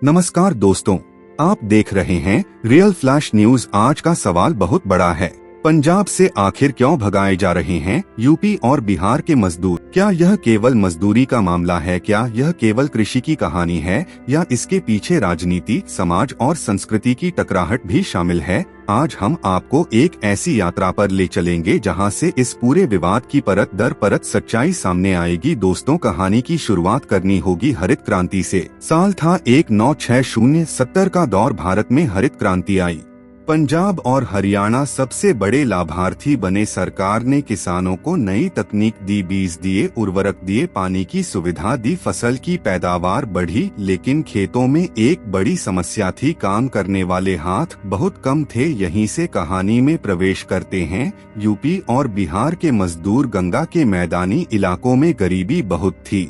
नमस्कार दोस्तों, आप देख रहे हैं रियल फ्लैश न्यूज। आज का सवाल बहुत बड़ा है। पंजाब से आखिर क्यों भगाए जा रहे हैं यूपी और बिहार के मजदूर? क्या यह केवल मजदूरी का मामला है? क्या यह केवल कृषि की कहानी है या इसके पीछे राजनीति, समाज और संस्कृति की टकराहट भी शामिल है? आज हम आपको एक ऐसी यात्रा पर ले चलेंगे जहां से इस पूरे विवाद की परत दर परत सच्चाई सामने आएगी। दोस्तों, कहानी की शुरुआत करनी होगी हरित क्रांति से। साल था 1960-70 का दौर। भारत में हरित क्रांति आई। पंजाब और हरियाणा सबसे बड़े लाभार्थी बने। सरकार ने किसानों को नई तकनीक दी, बीज दिए, उर्वरक दिए, पानी की सुविधा दी, फसल की पैदावार बढ़ी। लेकिन खेतों में एक बड़ी समस्या थी, काम करने वाले हाथ बहुत कम थे। यहीं से कहानी में प्रवेश करते हैं। यूपी और बिहार के मजदूर। गंगा के मैदानी इलाकों में गरीबी बहुत थी।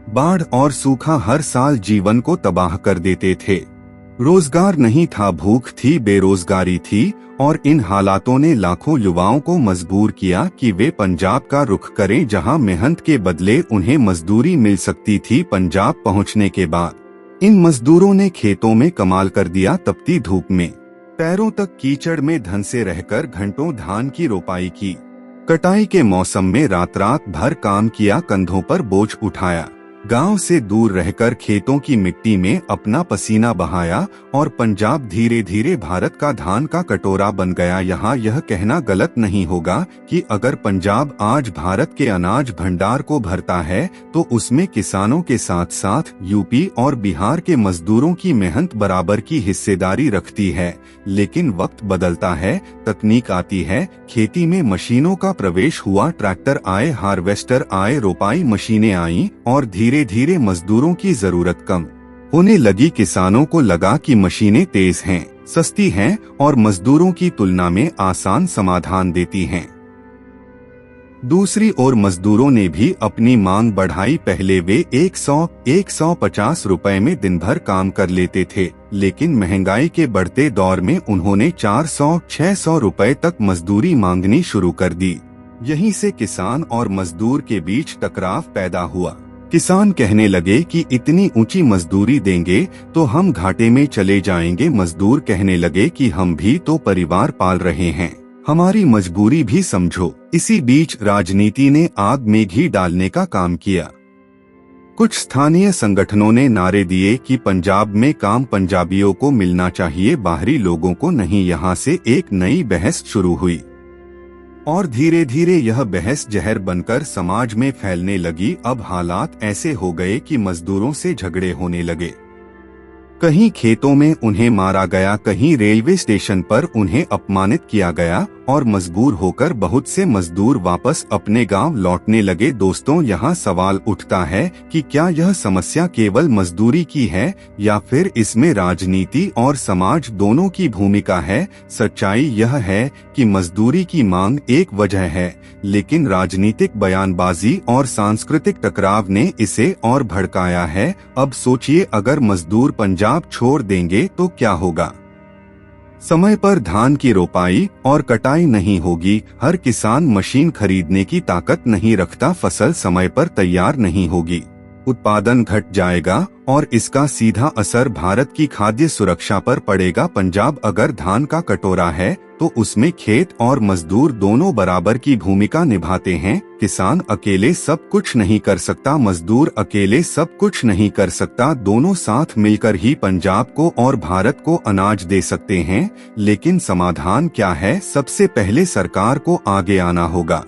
बाढ़ और सूखा हर साल जीवन को तबाह कर देते थे। रोजगार नहीं था, भूख थी, बेरोजगारी थी और इन हालातों ने लाखों युवाओं को मजबूर किया कि वे पंजाब का रुख करें, जहां मेहनत के बदले उन्हें मजदूरी मिल सकती थी। पंजाब पहुंचने के बाद इन मजदूरों ने खेतों में कमाल कर दिया। तपती धूप में, पैरों तक कीचड़ में धंसे रहकर घंटों धान की रोपाई की। कटाई के मौसम में रात रात भर काम किया, कंधों पर बोझ उठाया। गांव से दूर रहकर खेतों की मिट्टी में अपना पसीना बहाया और पंजाब धीरे धीरे भारत का धान का कटोरा बन गया। यहाँ यह कहना गलत नहीं होगा कि अगर पंजाब आज भारत के अनाज भंडार को भरता है तो उसमें किसानों के साथ साथ यूपी और बिहार के मजदूरों की मेहनत बराबर की हिस्सेदारी रखती है। लेकिन वक्त बदलता है, तकनीक आती है, खेती में मशीनों का प्रवेश हुआ, ट्रैक्टर आए, हार्वेस्टर आए, रोपाई मशीनें आईं और धीरे धीरे मजदूरों की जरूरत कम होने लगी। किसानों को लगा कि मशीनें तेज हैं, सस्ती हैं और मजदूरों की तुलना में आसान समाधान देती हैं। दूसरी ओर मजदूरों ने भी अपनी मांग बढ़ाई। पहले वे 100-150 रुपए में दिन भर काम कर लेते थे, लेकिन महंगाई के बढ़ते दौर में उन्होंने 400-600 रुपए तक मजदूरी मांगनी शुरू कर दी। यहीं से किसान और मजदूर के बीच टकराव पैदा हुआ। किसान कहने लगे कि इतनी ऊंची मजदूरी देंगे तो हम घाटे में चले जाएंगे। मजदूर कहने लगे कि हम भी तो परिवार पाल रहे हैं, हमारी मजबूरी भी समझो। इसी बीच राजनीति ने आग में घी डालने का काम किया। कुछ स्थानीय संगठनों ने नारे दिए कि पंजाब में काम पंजाबियों को मिलना चाहिए, बाहरी लोगों को नहीं। यहाँ से एक नई बहस शुरू हुई और धीरे धीरे यह बहस जहर बनकर समाज में फैलने लगी। अब हालात ऐसे हो गए कि मजदूरों से झगड़े होने लगे। कहीं खेतों में उन्हें मारा गया, कहीं रेलवे स्टेशन पर उन्हें अपमानित किया गया और मजबूर होकर बहुत से मजदूर वापस अपने गांव लौटने लगे। दोस्तों, यहाँ सवाल उठता है कि क्या यह समस्या केवल मजदूरी की है या फिर इसमें राजनीति और समाज दोनों की भूमिका है? सच्चाई यह है कि मजदूरी की मांग एक वजह है, लेकिन राजनीतिक बयानबाजी और सांस्कृतिक टकराव ने इसे और भड़काया है। अब सोचिए, अगर मजदूर पंजाब छोड़ देंगे तो क्या होगा? समय पर धान की रोपाई और कटाई नहीं होगी। हर किसान मशीन खरीदने की ताकत नहीं रखता। फसल समय पर तैयार नहीं होगी। उत्पादन घट जाएगा और इसका सीधा असर भारत की खाद्य सुरक्षा पर पड़ेगा। पंजाब अगर धान का कटोरा है तो उसमें खेत और मजदूर दोनों बराबर की भूमिका निभाते हैं। किसान अकेले सब कुछ नहीं कर सकता, मजदूर अकेले सब कुछ नहीं कर सकता। दोनों साथ मिलकर ही पंजाब को और भारत को अनाज दे सकते हैं। लेकिन समाधान क्या है? सबसे पहले सरकार को आगे आना होगा।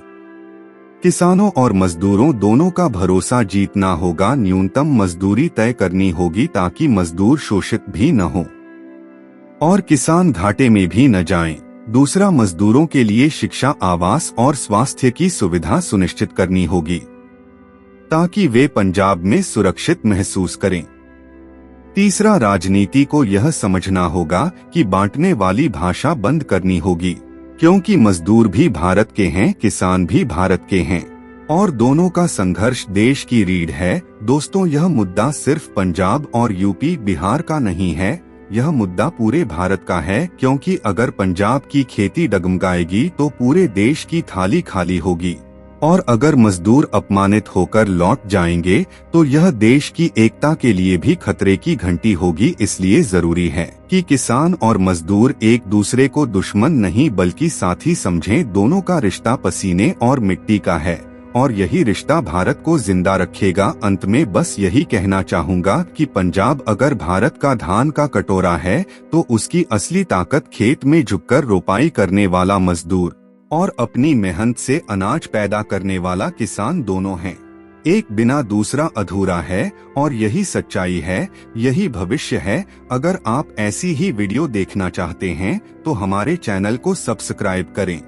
किसानों और मजदूरों दोनों का भरोसा जीतना होगा। न्यूनतम मजदूरी तय करनी होगी ताकि मजदूर शोषित भी न हो और किसान घाटे में भी न जाएं। दूसरा, मजदूरों के लिए शिक्षा, आवास और स्वास्थ्य की सुविधा सुनिश्चित करनी होगी ताकि वे पंजाब में सुरक्षित महसूस करें। तीसरा, राजनीति को यह समझना होगा कि बांटने वाली भाषा बंद करनी होगी, क्योंकि मजदूर भी भारत के हैं, किसान भी भारत के हैं और दोनों का संघर्ष देश की रीढ़ है। दोस्तों, यह मुद्दा सिर्फ पंजाब और यूपी बिहार का नहीं है, यह मुद्दा पूरे भारत का है। क्योंकि अगर पंजाब की खेती डगमगाएगी तो पूरे देश की थाली खाली होगी और अगर मजदूर अपमानित होकर लौट जाएंगे तो यह देश की एकता के लिए भी खतरे की घंटी होगी। इसलिए जरूरी है कि किसान और मजदूर एक दूसरे को दुश्मन नहीं बल्कि साथी समझें। दोनों का रिश्ता पसीने और मिट्टी का है और यही रिश्ता भारत को जिंदा रखेगा। अंत में बस यही कहना चाहूँगा कि पंजाब अगर भारत का धान का कटोरा है तो उसकी असली ताकत खेत में झुककर रोपाई करने वाला मजदूर और अपनी मेहनत से अनाज पैदा करने वाला किसान दोनों हैं। एक बिना दूसरा अधूरा है और यही सच्चाई है, यही भविष्य है। अगर आप ऐसी ही वीडियो देखना चाहते हैं तो हमारे चैनल को सब्सक्राइब करें।